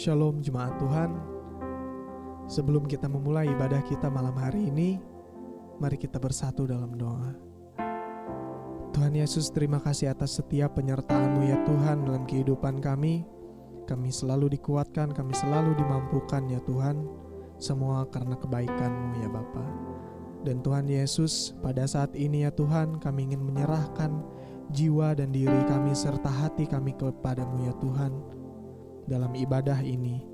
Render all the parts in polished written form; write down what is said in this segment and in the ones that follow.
Shalom jemaat Tuhan. Sebelum kita memulai ibadah kita malam hari ini, mari kita bersatu dalam doa. Tuhan Yesus, terima kasih atas setiap penyertaan-Mu ya Tuhan dalam kehidupan kami. Kami selalu dikuatkan, kami selalu dimampukan ya Tuhan. Semua karena kebaikan-Mu ya Bapa. Dan Tuhan Yesus, pada saat ini ya Tuhan, kami ingin menyerahkan jiwa dan diri kami serta hati kami kepada-Mu ya Tuhan. Dalam ibadah ini,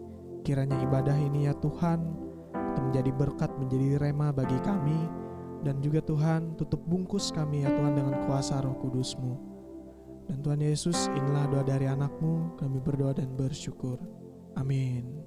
kiranya ibadah ini ya Tuhan itu menjadi berkat, menjadi rema bagi kami. Dan juga Tuhan, tutup bungkus kami ya Tuhan dengan kuasa Roh Kudus-Mu. Dan Tuhan Yesus, inilah doa dari anak-Mu, kami berdoa dan bersyukur. Amin.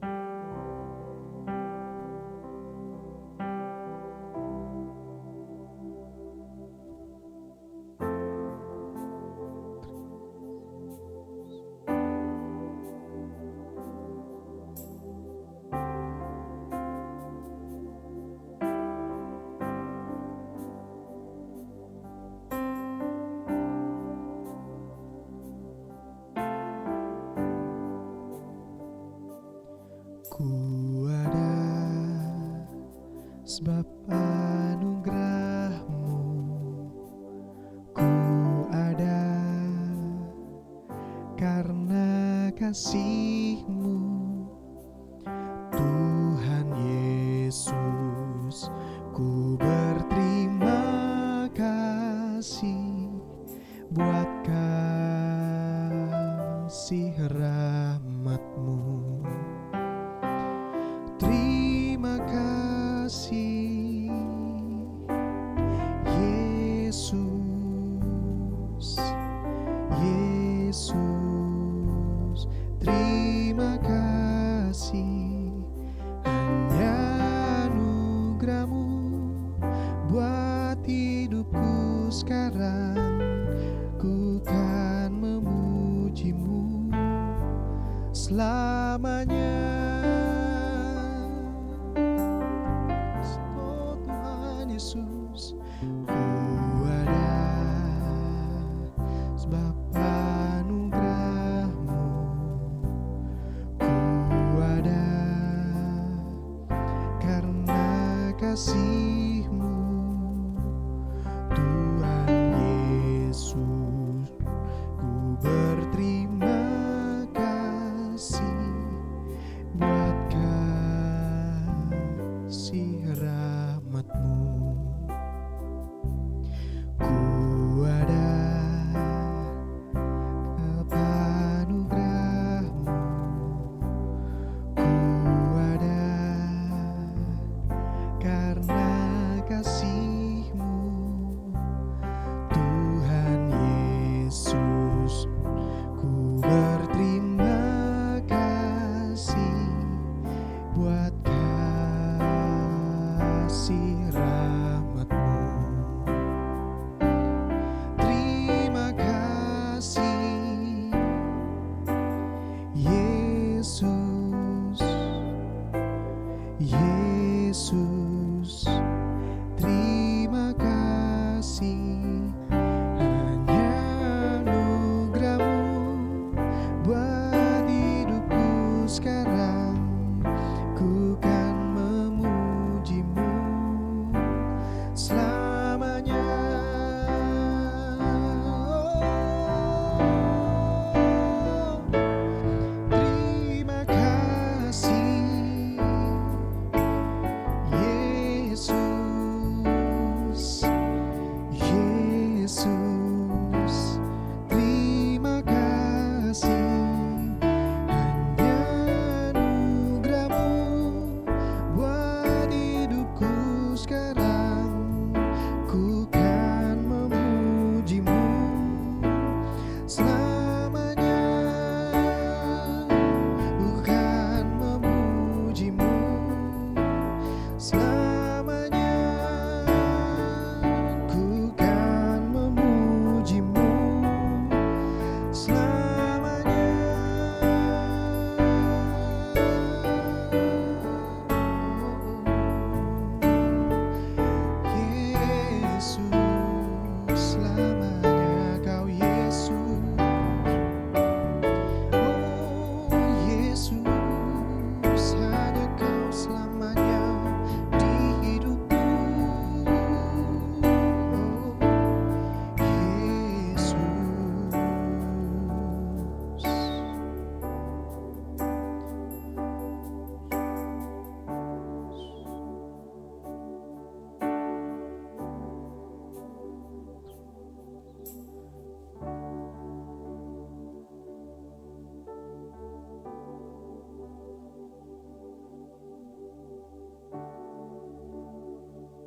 Ku ada sebab anugerah-Mu, ku ada karena kasih-Mu, Tuhan Yesus. Ku berterima kasih buat kasih rahmat-Mu. Terima kasih Yesus, Yesus. Terima kasih, hanya anugerah-Mu buat hidupku sekarang. Ku kan memuji-Mu selamanya. Yesus, ku ada sebab anugerah-Mu, ku ada karena kasih-Mu, Tuhan Yesus. Ku berterima kasih buat kasih rahmat-Mu. Ku ada anugerah-Mu, ku ada karena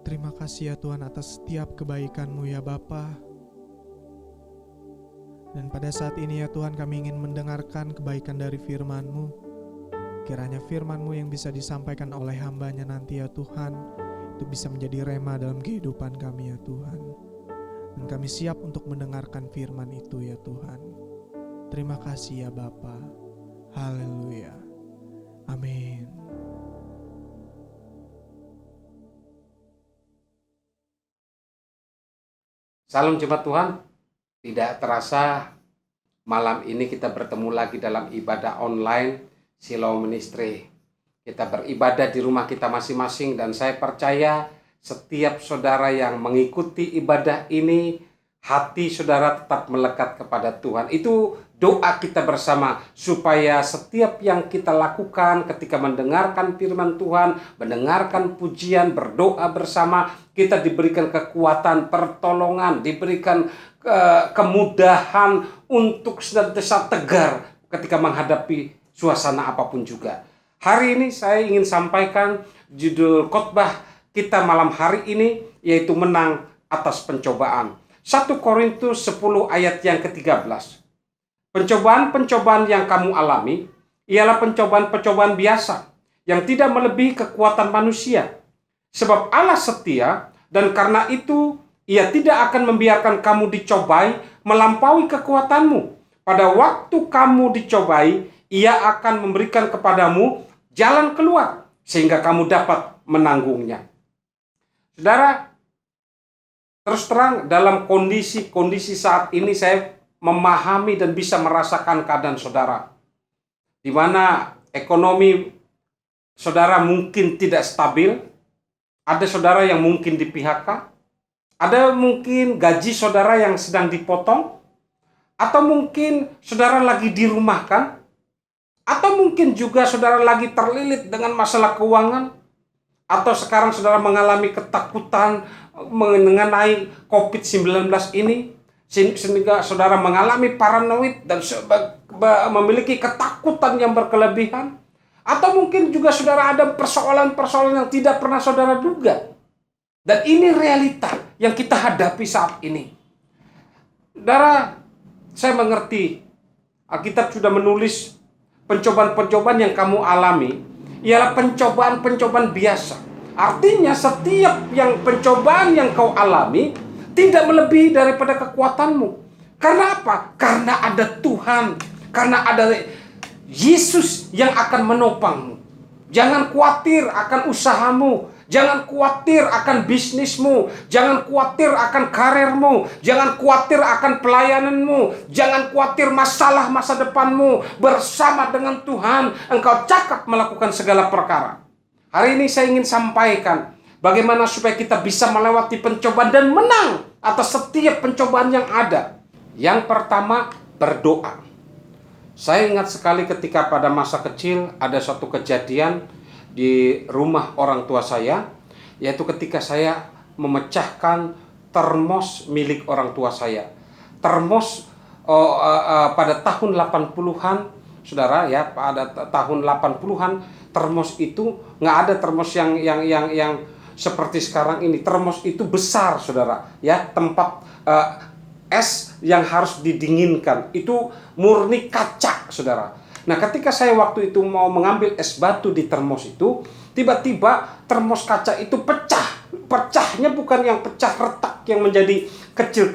Terima kasih ya Tuhan atas setiap kebaikan-Mu ya Bapa. Dan pada saat ini ya Tuhan, kami ingin mendengarkan kebaikan dari firman-Mu. Kiranya firman-Mu yang bisa disampaikan oleh hamba-Nya nanti ya Tuhan, itu bisa menjadi rema dalam kehidupan kami ya Tuhan. Dan kami siap untuk mendengarkan firman itu ya Tuhan. Terima kasih ya Bapa. Haleluya. Amin. Salam jemaat Tuhan. Tidak terasa malam ini kita bertemu lagi dalam ibadah online Shalom Ministry. Kita beribadah di rumah kita masing-masing dan saya percaya setiap saudara yang mengikuti ibadah ini, hati saudara tetap melekat kepada Tuhan. Itu doa kita bersama supaya setiap yang kita lakukan ketika mendengarkan firman Tuhan, mendengarkan pujian, berdoa bersama, kita diberikan kekuatan, pertolongan, diberikan kemudahan untuk senantiasa tegar ketika menghadapi suasana apapun juga. Hari ini saya ingin sampaikan judul khotbah kita malam hari ini, yaitu menang atas pencobaan. 1 Korintus 10 ayat yang ke-13. Pencobaan-pencobaan yang kamu alami ialah pencobaan-pencobaan biasa yang tidak melebihi kekuatan manusia. Sebab Allah setia dan karena itu Ia tidak akan membiarkan kamu dicobai melampaui kekuatanmu. Pada waktu kamu dicobai, Ia akan memberikan kepadamu jalan keluar sehingga kamu dapat menanggungnya. Saudara, terus terang dalam kondisi saat ini saya memahami dan bisa merasakan keadaan saudara, di mana ekonomi saudara mungkin tidak stabil, ada saudara yang mungkin di PHK, ada mungkin gaji saudara yang sedang dipotong, atau mungkin saudara lagi dirumahkan, atau mungkin juga saudara lagi terlilit dengan masalah keuangan, atau sekarang saudara mengalami ketakutan mengenai COVID-19 ini, sehingga saudara mengalami paranoid dan memiliki ketakutan yang berkelebihan. Atau mungkin juga saudara ada persoalan-persoalan yang tidak pernah saudara duga. Dan ini realita yang kita hadapi saat ini. Saudara, saya mengerti Alkitab sudah menulis pencobaan-pencobaan yang kamu alami ialah pencobaan-pencobaan biasa. Artinya setiap pencobaan yang kau alami tidak melebihi daripada kekuatanmu. Karena apa? Karena ada Tuhan. Karena ada Yesus yang akan menopangmu. Jangan khawatir akan usahamu. Jangan khawatir akan bisnismu. Jangan khawatir akan karirmu. Jangan khawatir akan pelayananmu. Jangan khawatir masalah masa depanmu. Bersama dengan Tuhan, engkau cakap melakukan segala perkara. Hari ini saya ingin sampaikan bagaimana supaya kita bisa melewati pencobaan dan menang atas setiap pencobaan yang ada. Yang pertama, berdoa. Saya ingat sekali ketika pada masa kecil ada suatu kejadian di rumah orang tua saya, yaitu ketika saya memecahkan termos milik orang tua saya. Termos pada tahun 80-an, saudara ya, pada tahun 80-an termos itu nggak ada termos yang seperti sekarang ini. Termos itu besar, saudara ya, tempat es yang harus didinginkan itu murni kaca, saudara. Nah, ketika saya waktu itu mau mengambil es batu di termos itu, tiba-tiba termos kaca itu pecah. Pecahnya bukan yang pecah retak yang menjadi kecil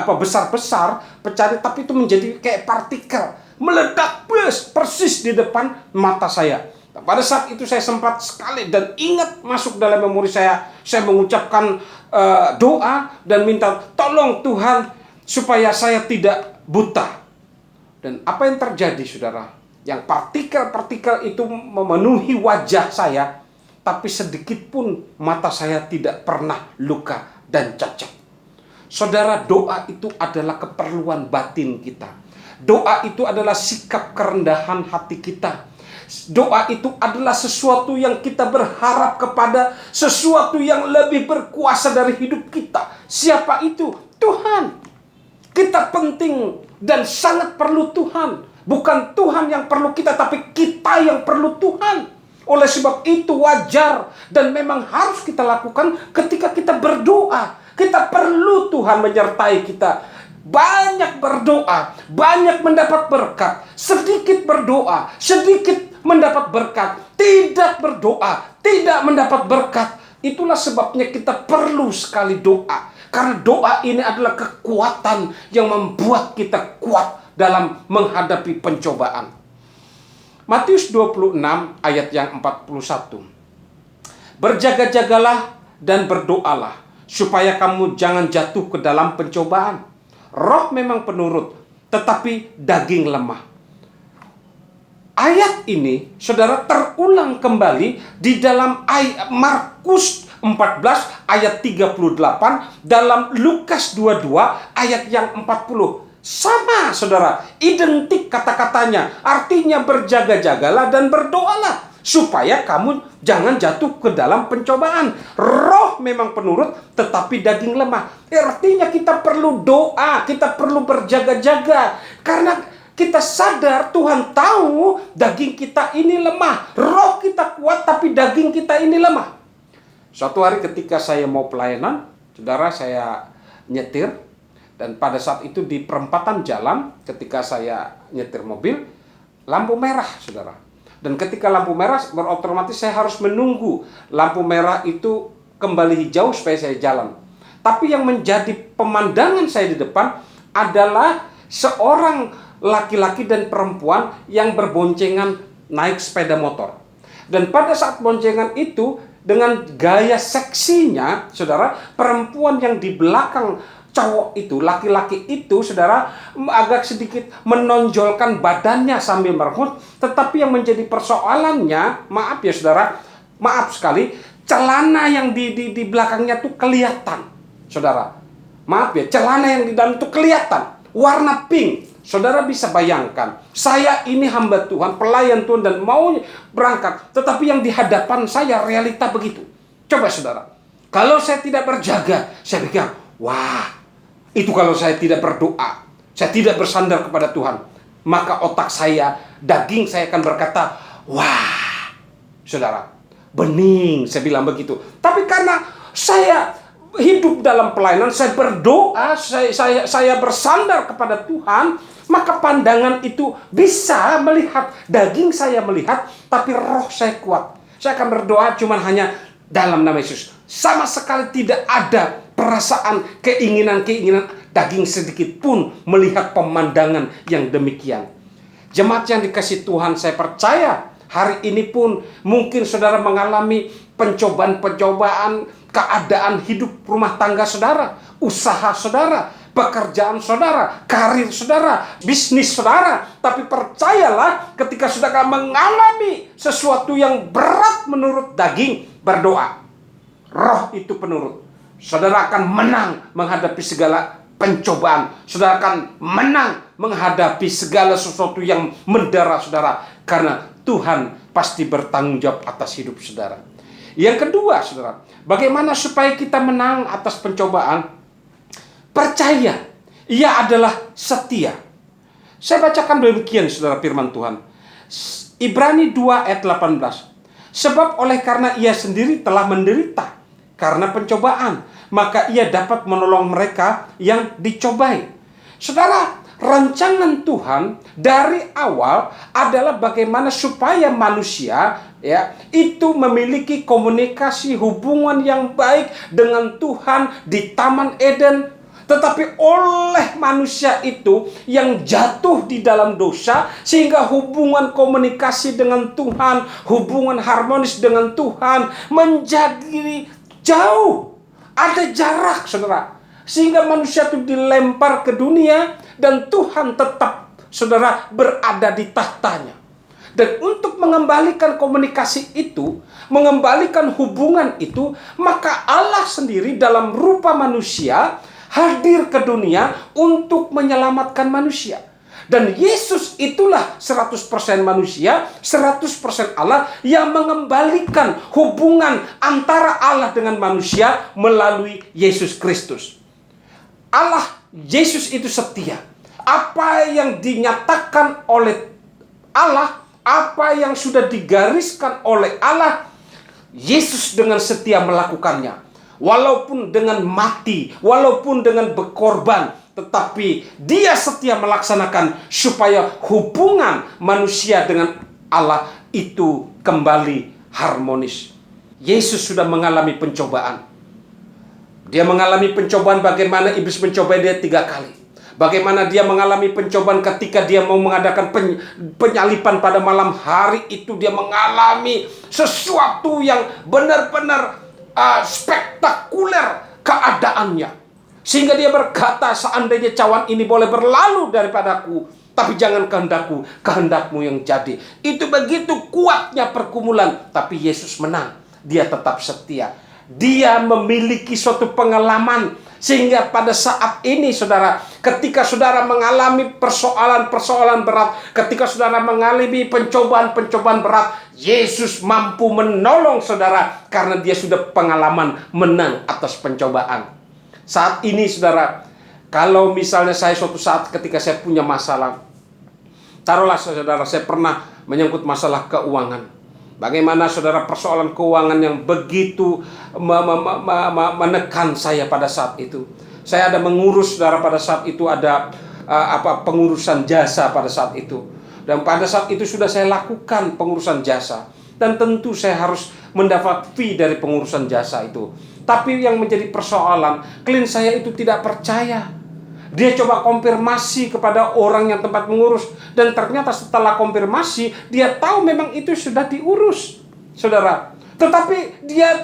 besar-besar pecahnya, tapi itu menjadi kayak partikel meledak persis di depan mata saya. Nah, pada saat itu saya sempat sekali dan ingat masuk dalam memori saya mengucapkan doa dan minta tolong Tuhan supaya saya tidak buta. Dan apa yang terjadi, saudara? Yang partikel-partikel itu memenuhi wajah saya, tapi sedikit pun mata saya tidak pernah luka dan cacat. Saudara, doa itu adalah keperluan batin kita. Doa itu adalah sikap kerendahan hati kita. Doa itu adalah sesuatu yang kita berharap kepada sesuatu yang lebih berkuasa dari hidup kita. Siapa itu? Tuhan. Kita penting dan sangat perlu Tuhan. Bukan Tuhan yang perlu kita, tapi kita yang perlu Tuhan. Oleh sebab itu wajar dan memang harus kita lakukan ketika kita berdoa. Kita perlu Tuhan menyertai kita. Banyak berdoa, banyak mendapat berkat. Sedikit berdoa, sedikit mendapat berkat. Tidak berdoa, tidak mendapat berkat. Itulah sebabnya kita perlu sekali doa. Karena doa ini adalah kekuatan yang membuat kita kuat dalam menghadapi pencobaan. Matius 26 ayat yang 41. Berjaga-jagalah dan berdoalah supaya kamu jangan jatuh ke dalam pencobaan. Roh memang penurut, tetapi daging lemah. Ayat ini, saudara, terulang kembali di dalam ayat Markus 14 ayat 38, dalam Lukas 22 ayat yang 40. Sama, saudara, identik kata-katanya. Artinya berjaga-jagalah dan berdoalah supaya kamu jangan jatuh ke dalam pencobaan. Roh memang penurut, tetapi daging lemah. Artinya kita perlu doa, kita perlu berjaga-jaga. Karena kita sadar Tuhan tahu daging kita ini lemah. Roh kita kuat, tapi daging kita ini lemah. Suatu hari ketika saya mau pelayanan, saudara, saya nyetir. Dan pada saat itu di perempatan jalan, ketika saya nyetir mobil, lampu merah, saudara. Dan ketika lampu merah, berotomatis saya harus menunggu lampu merah itu kembali hijau supaya saya jalan. Tapi yang menjadi pemandangan saya di depan adalah seorang laki-laki dan perempuan yang berboncengan naik sepeda motor. Dan pada saat boncengan itu, dengan gaya seksinya, saudara, perempuan yang di belakang cowok itu, laki-laki itu, saudara, agak sedikit menonjolkan badannya sambil merenggut. Tetapi yang menjadi persoalannya, maaf ya saudara, maaf sekali, celana yang di belakangnya tuh kelihatan, saudara. Maaf ya, celana yang di dalam itu kelihatan, warna pink. Saudara bisa bayangkan, saya ini hamba Tuhan, pelayan Tuhan dan mau berangkat, tetapi yang di hadapan saya realita begitu. Coba saudara, kalau saya tidak berjaga, saya pikir, wah, itu kalau saya tidak berdoa, saya tidak bersandar kepada Tuhan, maka otak saya, daging saya akan berkata, wah, saudara, bening, saya bilang begitu. Tapi karena saya hidup dalam pelayanan, saya berdoa, saya bersandar kepada Tuhan, maka pandangan itu bisa melihat, daging saya melihat, tapi roh saya kuat. Saya akan berdoa cuman hanya dalam nama Yesus. Sama sekali tidak ada perasaan, keinginan daging sedikit pun melihat pemandangan yang demikian. Jemaat yang dikasihi Tuhan, saya percaya hari ini pun mungkin saudara mengalami pencobaan-pencobaan, keadaan hidup rumah tangga saudara, usaha saudara, pekerjaan saudara, karir saudara, bisnis saudara. Tapi percayalah, ketika saudara mengalami sesuatu yang berat menurut daging, berdoa. Roh itu penurut. Saudara akan menang menghadapi segala pencobaan. Saudara akan menang menghadapi segala sesuatu yang mendera saudara. Karena Tuhan pasti bertanggung jawab atas hidup saudara. Yang kedua, saudara, bagaimana supaya kita menang atas pencobaan? Percaya, ia adalah setia. Saya bacakan demikian, saudara, firman Tuhan. Ibrani 2 ayat 18. Sebab oleh karena ia sendiri telah menderita karena pencobaan, maka ia dapat menolong mereka yang dicobai. Saudara, rancangan Tuhan dari awal adalah bagaimana supaya manusia itu memiliki komunikasi hubungan yang baik dengan Tuhan di Taman Eden. Tetapi oleh manusia itu yang jatuh di dalam dosa, sehingga hubungan komunikasi dengan Tuhan, hubungan harmonis dengan Tuhan menjadi jauh. Ada jarak, saudara. Sehingga manusia itu dilempar ke dunia dan Tuhan tetap, saudara, berada di tahtanya. Dan untuk mengembalikan komunikasi itu, mengembalikan hubungan itu, maka Allah sendiri dalam rupa manusia hadir ke dunia untuk menyelamatkan manusia. Dan Yesus itulah 100% manusia, 100% Allah yang mengembalikan hubungan antara Allah dengan manusia melalui Yesus Kristus. Allah, Yesus itu setia. Apa yang dinyatakan oleh Allah Apa yang sudah digariskan oleh Allah, Yesus dengan setia melakukannya. Walaupun dengan mati, walaupun dengan berkorban, tetapi dia setia melaksanakan supaya hubungan manusia dengan Allah itu kembali harmonis. Yesus sudah mengalami pencobaan. Dia mengalami pencobaan bagaimana iblis mencoba dia 3 kali. Bagaimana dia mengalami pencobaan ketika dia mau mengadakan penyalipan pada malam hari itu. Dia mengalami sesuatu yang benar-benar spektakuler keadaannya. Sehingga dia berkata, seandainya cawan ini boleh berlalu daripadaku, tapi jangan kehendakku, kehendakmu yang jadi. Itu begitu kuatnya pergumulan. Tapi Yesus menang. Dia tetap setia. Dia memiliki suatu pengalaman. Sehingga pada saat ini saudara, ketika saudara mengalami persoalan-persoalan berat, ketika saudara mengalami pencobaan-pencobaan berat, Yesus mampu menolong saudara karena dia sudah pengalaman menang atas pencobaan. Saat ini saudara, kalau misalnya saya suatu saat ketika saya punya masalah, taruhlah saudara, saya pernah menyangkut masalah keuangan. Bagaimana saudara persoalan keuangan yang begitu menekan saya pada saat itu. Saya ada mengurus saudara pada saat itu, ada pengurusan jasa pada saat itu. Dan pada saat itu sudah saya lakukan pengurusan jasa. Dan tentu saya harus mendapat fee dari pengurusan jasa itu. Tapi yang menjadi persoalan, klien saya itu tidak percaya. Dia coba konfirmasi kepada orang yang tempat mengurus. Dan ternyata setelah konfirmasi, dia tahu memang itu sudah diurus, saudara. Tetapi dia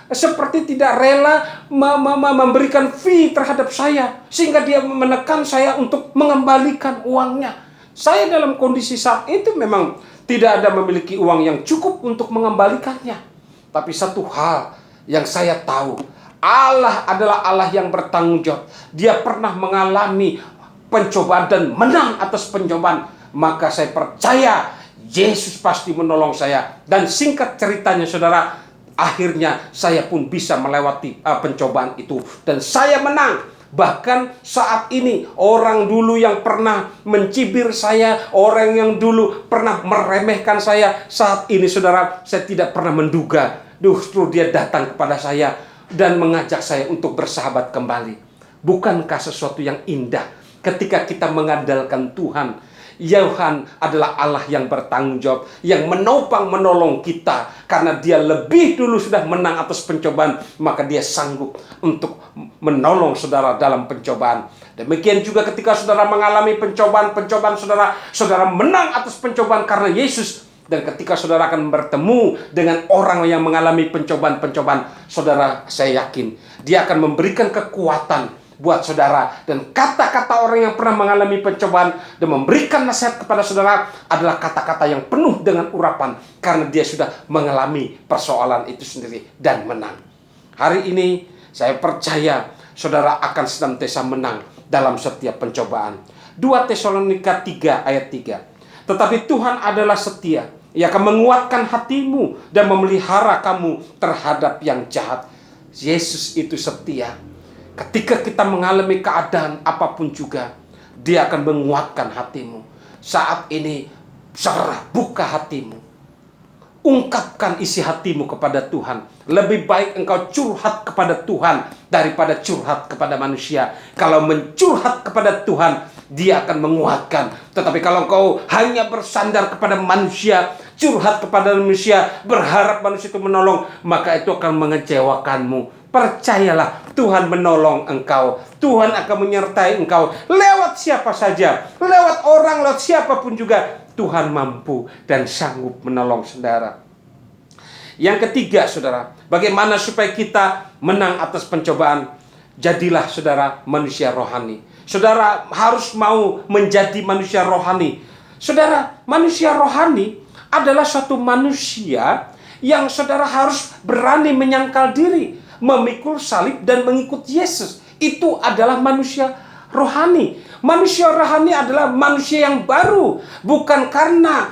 seperti tidak rela memberikan fee terhadap saya. Sehingga dia menekan saya untuk mengembalikan uangnya. Saya dalam kondisi saat itu memang tidak ada memiliki uang yang cukup untuk mengembalikannya. Tapi satu hal yang saya tahu, Allah adalah Allah yang bertanggung jawab. Dia pernah mengalami pencobaan dan menang atas pencobaan. Maka saya percaya Yesus pasti menolong saya. Dan singkat ceritanya saudara, akhirnya saya pun bisa melewati pencobaan itu. Dan saya menang. Bahkan saat ini orang dulu yang pernah mencibir saya, orang yang dulu pernah meremehkan saya, saat ini saudara, saya tidak pernah menduga justru dia datang kepada saya dan mengajak saya untuk bersahabat kembali. Bukankah sesuatu yang indah ketika kita mengandalkan Tuhan? Tuhan adalah Allah yang bertanggung jawab, yang menopang menolong kita. Karena dia lebih dulu sudah menang atas pencobaan, maka dia sanggup untuk menolong saudara dalam pencobaan. Demikian juga ketika saudara mengalami pencobaan-pencobaan, saudara menang atas pencobaan karena Yesus. Dan ketika saudara akan bertemu dengan orang yang mengalami pencobaan-pencobaan, saudara, saya yakin dia akan memberikan kekuatan buat saudara. Dan kata-kata orang yang pernah mengalami pencobaan dan memberikan nasihat kepada saudara adalah kata-kata yang penuh dengan urapan, karena dia sudah mengalami persoalan itu sendiri dan menang. Hari ini saya percaya saudara akan senantiasa menang dalam setiap pencobaan. 2 Tesalonika 3 ayat 3. Tetapi Tuhan adalah setia. Ia akan menguatkan hatimu dan memelihara kamu terhadap yang jahat. Yesus itu setia. Ketika kita mengalami keadaan apapun juga, dia akan menguatkan hatimu. Saat ini serah, buka hatimu. Ungkapkan isi hatimu kepada Tuhan. Lebih baik engkau curhat kepada Tuhan daripada curhat kepada manusia. Kalau mencurhat kepada Tuhan, dia akan menguatkan. Tetapi kalau engkau hanya bersandar kepada manusia, curhat kepada manusia, berharap manusia itu menolong, maka itu akan mengecewakanmu. Percayalah, Tuhan menolong engkau. Tuhan akan menyertai engkau lewat siapa saja, lewat orang, lewat siapapun juga. Tuhan mampu dan sanggup menolong saudara. Yang ketiga saudara, bagaimana supaya kita menang atas pencobaan? Jadilah saudara manusia rohani. Saudara harus mau menjadi manusia rohani. Saudara, manusia rohani adalah suatu manusia yang saudara harus berani menyangkal diri, memikul salib dan mengikut Yesus. Itu adalah manusia rohani. Manusia rohani adalah manusia yang baru, bukan karena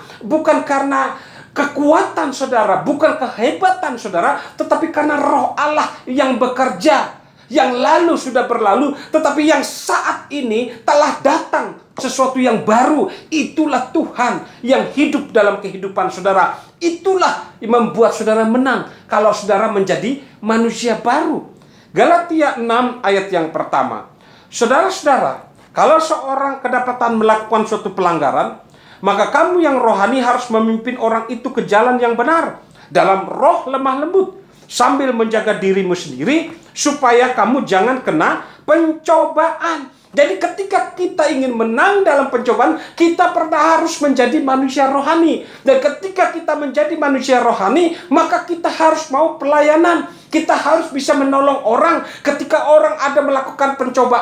kekuatan saudara, bukan kehebatan saudara, tetapi karena Roh Allah yang bekerja, yang lalu sudah berlalu, tetapi yang saat ini telah datang sesuatu yang baru. Itulah Tuhan yang hidup dalam kehidupan saudara. Itulah yang membuat saudara menang kalau saudara menjadi manusia baru. Galatia 6 ayat yang pertama. Saudara-saudara, kalau seorang kedapatan melakukan suatu pelanggaran, maka kamu yang rohani harus memimpin orang itu ke jalan yang benar dalam roh lemah lembut, sambil menjaga dirimu sendiri supaya kamu jangan kena pencobaan. Jadi ketika kita ingin menang dalam pencobaan, kita harus menjadi manusia rohani. Dan ketika kita menjadi manusia rohani, maka kita harus mau pelayanan. Kita harus bisa menolong orang ketika orang ada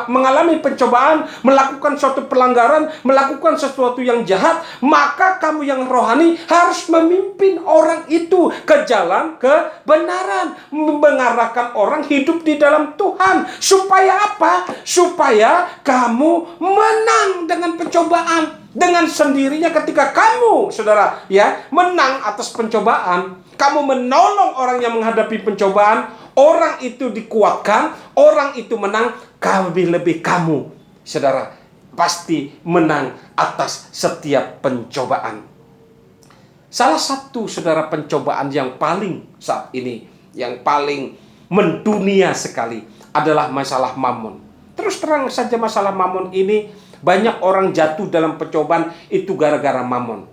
mengalami pencobaan, melakukan suatu pelanggaran, melakukan sesuatu yang jahat, maka kamu yang rohani harus memimpin orang itu ke jalan kebenaran, mengarahkan orang hidup di dalam Tuhan. Supaya apa? Supaya kamu menang dengan pencobaan. Dengan sendirinya ketika kamu, saudara, menang atas pencobaan, kamu menolong orang yang menghadapi pencobaan, orang itu dikuatkan, orang itu menang, lebih kamu, saudara, pasti menang atas setiap pencobaan. Salah satu, saudara, pencobaan yang paling saat ini, yang paling mendunia sekali adalah masalah mamon. Terus terang saja masalah mamon ini, banyak orang jatuh dalam pencobaan itu gara-gara mamon.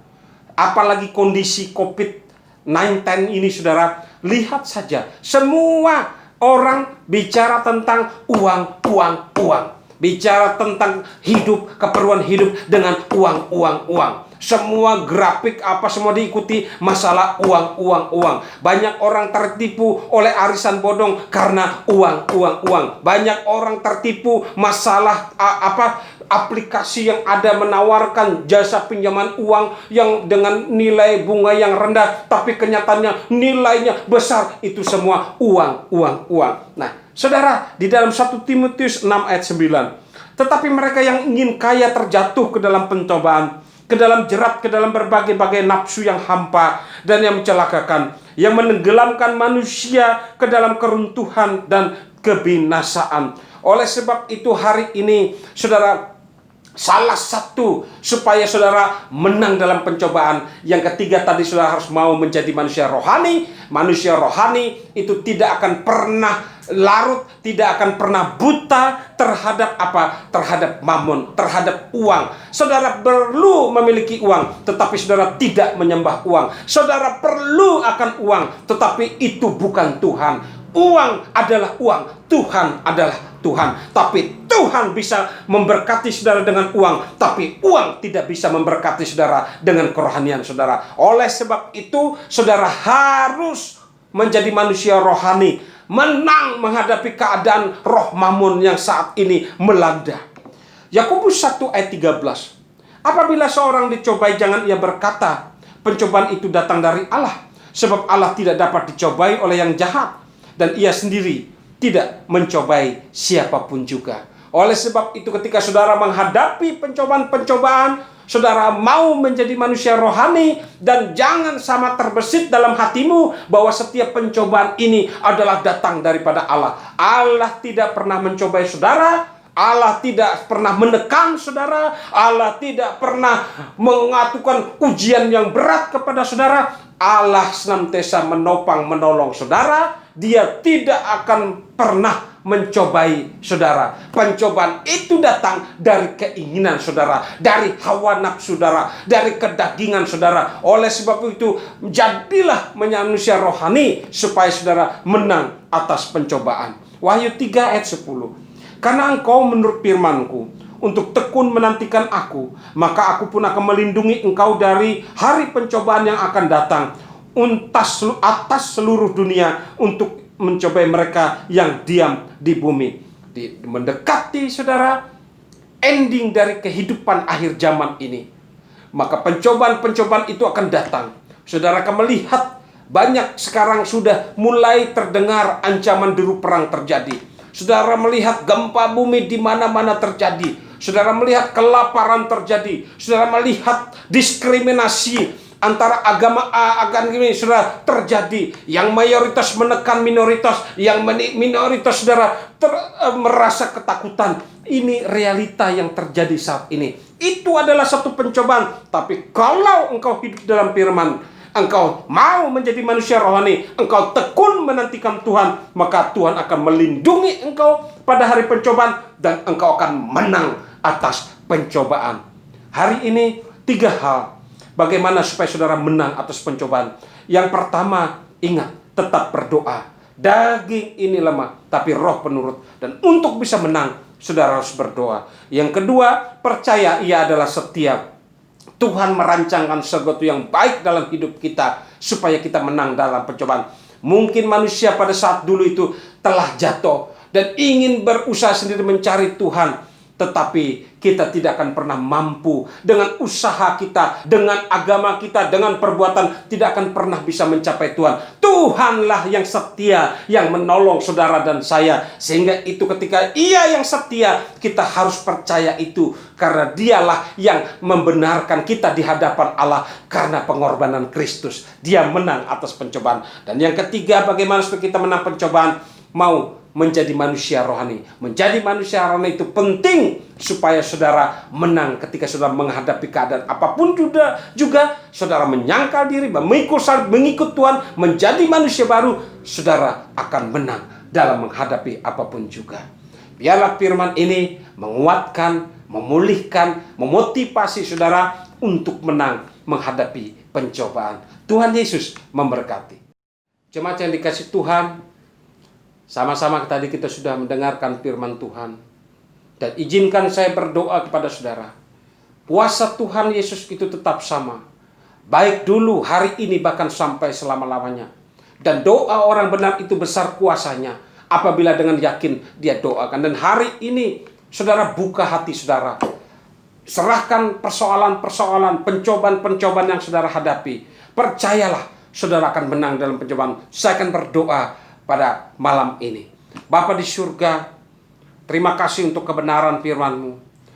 Apalagi kondisi COVID-19 ini, saudara, lihat saja. Semua orang bicara tentang uang. Bicara tentang hidup, keperluan hidup dengan uang. Semua grafik semua diikuti masalah uang. Banyak orang tertipu oleh arisan bodong karena uang. Banyak orang tertipu masalah aplikasi yang ada menawarkan jasa pinjaman uang yang dengan nilai bunga yang rendah, tapi kenyataannya nilainya besar. Itu semua uang. Nah, saudara, di dalam 1 Timotius 6 ayat 9, tetapi mereka yang ingin kaya terjatuh ke dalam pencobaan, ke dalam jerat, ke dalam berbagai-bagai nafsu yang hampa dan yang mencelakakan, yang menenggelamkan manusia ke dalam keruntuhan dan kebinasaan. Oleh sebab itu hari ini, saudara, salah satu supaya saudara menang dalam pencobaan, yang ketiga tadi, saudara harus mau menjadi manusia rohani. Manusia rohani itu tidak akan pernah larut, tidak akan pernah buta terhadap terhadap mamon, terhadap uang. Saudara perlu memiliki uang, tetapi saudara tidak menyembah uang. Saudara perlu akan uang, tetapi itu bukan Tuhan. Uang adalah uang, Tuhan adalah Tuhan. Tapi Tuhan bisa memberkati saudara dengan uang, tapi uang tidak bisa memberkati saudara dengan kerohanian saudara. Oleh sebab itu, saudara harus menjadi manusia rohani, menang menghadapi keadaan roh mamon yang saat ini melanda. Yakobus 1 ayat 13. Apabila seorang dicobai, jangan ia berkata, pencobaan itu datang dari Allah, sebab Allah tidak dapat dicobai oleh yang jahat, dan ia sendiri tidak mencobai siapapun juga. Oleh sebab itu, ketika saudara menghadapi pencobaan-pencobaan, saudara mau menjadi manusia rohani, dan jangan sama terbesit dalam hatimu bahwa setiap pencobaan ini adalah datang daripada Allah. Allah tidak pernah mencobai saudara, Allah tidak pernah menekan saudara, Allah tidak pernah mengaturkan ujian yang berat kepada saudara. Allah senantiasa menopang, menolong saudara. Dia tidak akan pernah mencobai saudara. Pencobaan itu datang dari keinginan saudara, dari hawa nafsu saudara, dari kedagingan saudara. Oleh sebab itu, jadilah manusia rohani supaya saudara menang atas pencobaan. Wahyu 3 ayat 10. Karena engkau menurut firman-Ku untuk tekun menantikan Aku, maka Aku pun akan melindungi engkau dari hari pencobaan yang akan datang atas seluruh dunia, untuk mencobai mereka yang diam di bumi. Mendekati saudara ending dari kehidupan akhir zaman ini, maka pencobaan-pencobaan itu akan datang. Saudara akan melihat banyak sekarang sudah mulai terdengar ancaman deru perang terjadi. Saudara melihat gempa bumi di mana-mana terjadi. Saudara melihat kelaparan terjadi. Saudara melihat diskriminasi antara agama A akan ini saudara terjadi, yang mayoritas menekan minoritas, yang minoritas saudara merasa ketakutan. Ini realita yang terjadi saat ini. Itu adalah satu pencobaan. Tapi kalau engkau hidup dalam firman, engkau mau menjadi manusia rohani, engkau tekun menantikan Tuhan, maka Tuhan akan melindungi engkau pada hari pencobaan, dan engkau akan menang atas pencobaan. Hari ini 3 hal bagaimana supaya saudara menang atas pencobaan. Yang pertama, ingat, tetap berdoa. Daging ini lemah, tapi roh penurut. Dan untuk bisa menang, saudara harus berdoa. Yang kedua, percaya Ia adalah setia. Tuhan merancangkan sesuatu yang baik dalam hidup kita supaya kita menang dalam pencobaan. Mungkin manusia pada saat dulu itu telah jatuh dan ingin berusaha sendiri mencari Tuhan, tetapi kita tidak akan pernah mampu. Dengan usaha kita, dengan agama kita, dengan perbuatan, tidak akan pernah bisa mencapai Tuhan. Tuhanlah yang setia, yang menolong saudara dan saya. Sehingga itu ketika Ia yang setia, kita harus percaya itu. Karena Dialah yang membenarkan kita di hadapan Allah karena pengorbanan Kristus. Dia menang atas pencobaan. Dan yang ketiga, bagaimana supaya kita menang pencobaan? Mau menjadi manusia rohani. Menjadi manusia rohani itu penting supaya saudara menang ketika saudara menghadapi keadaan apapun juga saudara menyangkal diri, mengikut Tuhan, menjadi manusia baru, saudara akan menang dalam menghadapi apapun juga. Biarlah firman ini menguatkan, memulihkan, memotivasi saudara untuk menang menghadapi pencobaan. Tuhan Yesus memberkati. Jemaat yang dikasih Tuhan, sama-sama tadi kita sudah mendengarkan firman Tuhan. Dan izinkan saya berdoa kepada saudara. Kuasa Tuhan Yesus itu tetap sama. Baik dulu, hari ini, bahkan sampai selama-lamanya. Dan doa orang benar itu besar kuasanya apabila dengan yakin dia doakan. Dan hari ini saudara buka hati saudara. Serahkan persoalan-persoalan, pencobaan-pencobaan yang saudara hadapi. Percayalah saudara akan menang dalam pencobaan. Saya akan berdoa pada malam ini. Bapa di surga, terima kasih untuk kebenaran firman-Mu.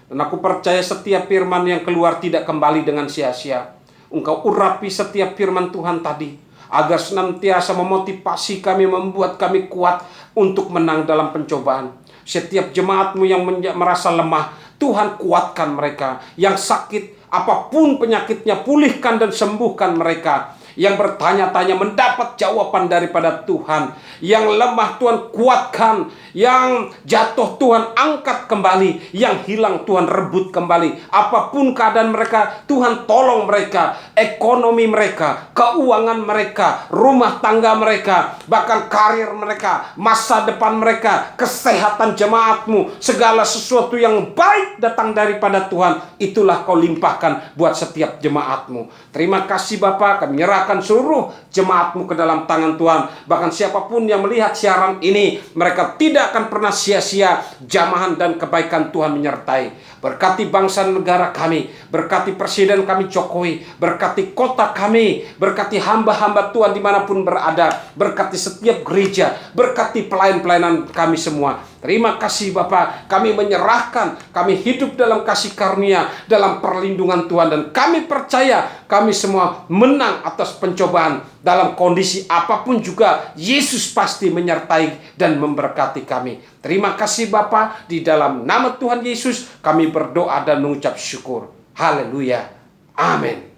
Dan aku percaya setiap firman yang keluar tidak kembali dengan sia-sia. Engkau urapi setiap firman Tuhan tadi, agar senantiasa memotivasi kami, membuat kami kuat untuk menang dalam pencobaan. Setiap jemaat-Mu yang merasa lemah, Tuhan kuatkan mereka. Yang sakit, apapun penyakitnya, pulihkan dan sembuhkan mereka. Yang bertanya-tanya mendapat jawaban daripada Tuhan. Yang lemah Tuhan kuatkan. Yang jatuh Tuhan angkat kembali. Yang hilang Tuhan rebut kembali. Apapun keadaan mereka, Tuhan tolong mereka. Ekonomi mereka, keuangan mereka, rumah tangga mereka, bahkan karir mereka, masa depan mereka, kesehatan jemaat-Mu, segala sesuatu yang baik datang daripada Tuhan, itulah Kau limpahkan buat setiap jemaat-Mu. Terima kasih Bapa, kami menyerahkan seluruh jemaat-Mu ke dalam tangan Tuhan. Bahkan siapapun yang melihat siaran ini, mereka tidak akan pernah sia-sia. Jamahan dan kebaikan Tuhan menyertai. Berkati bangsa negara kami, berkati Presiden kami Jokowi, berkati kota kami, berkati hamba-hamba Tuhan dimanapun berada, berkati setiap gereja, berkati pelayan-pelayanan kami semua. Terima kasih Bapa, kami menyerahkan, kami hidup dalam kasih karunia, dalam perlindungan Tuhan, dan kami percaya kami semua menang atas pencobaan. Dalam kondisi apapun juga, Yesus pasti menyertai dan memberkati kami. Terima kasih Bapa, di dalam nama Tuhan Yesus kami berdoa dan mengucap syukur. Haleluya. Amin.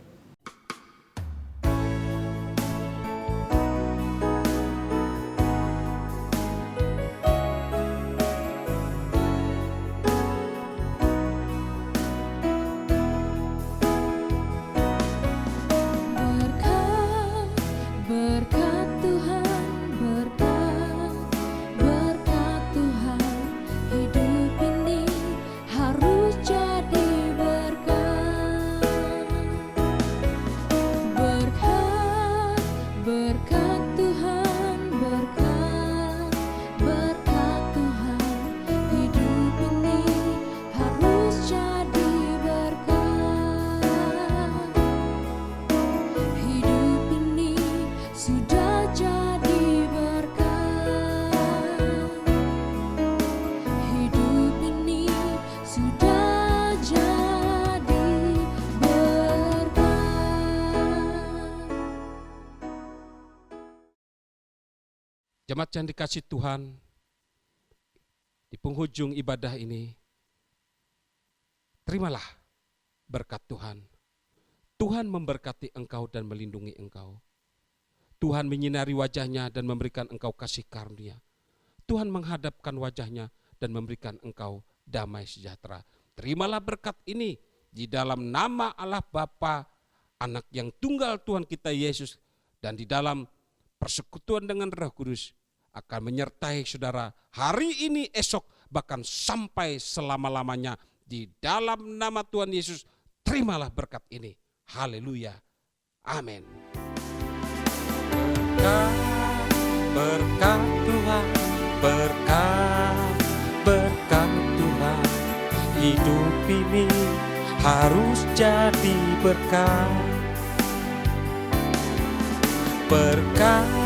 Jemaat yang dikasih Tuhan, di penghujung ibadah ini, terimalah berkat Tuhan. Tuhan memberkati engkau dan melindungi engkau. Tuhan menyinari wajahnya dan memberikan engkau kasih karunia. Tuhan menghadapkan wajahnya dan memberikan engkau damai sejahtera. Terimalah berkat ini di dalam nama Allah Bapa, Anak yang tunggal Tuhan kita Yesus, dan di dalam persekutuan dengan Roh Kudus akan menyertai saudara hari ini, esok, bahkan sampai selama-lamanya. Di dalam nama Tuhan Yesus, terimalah berkat ini. Haleluya. Amin. Berkat Tuhan, berkat Tuhan, hidup ini harus jadi berkat. Berkat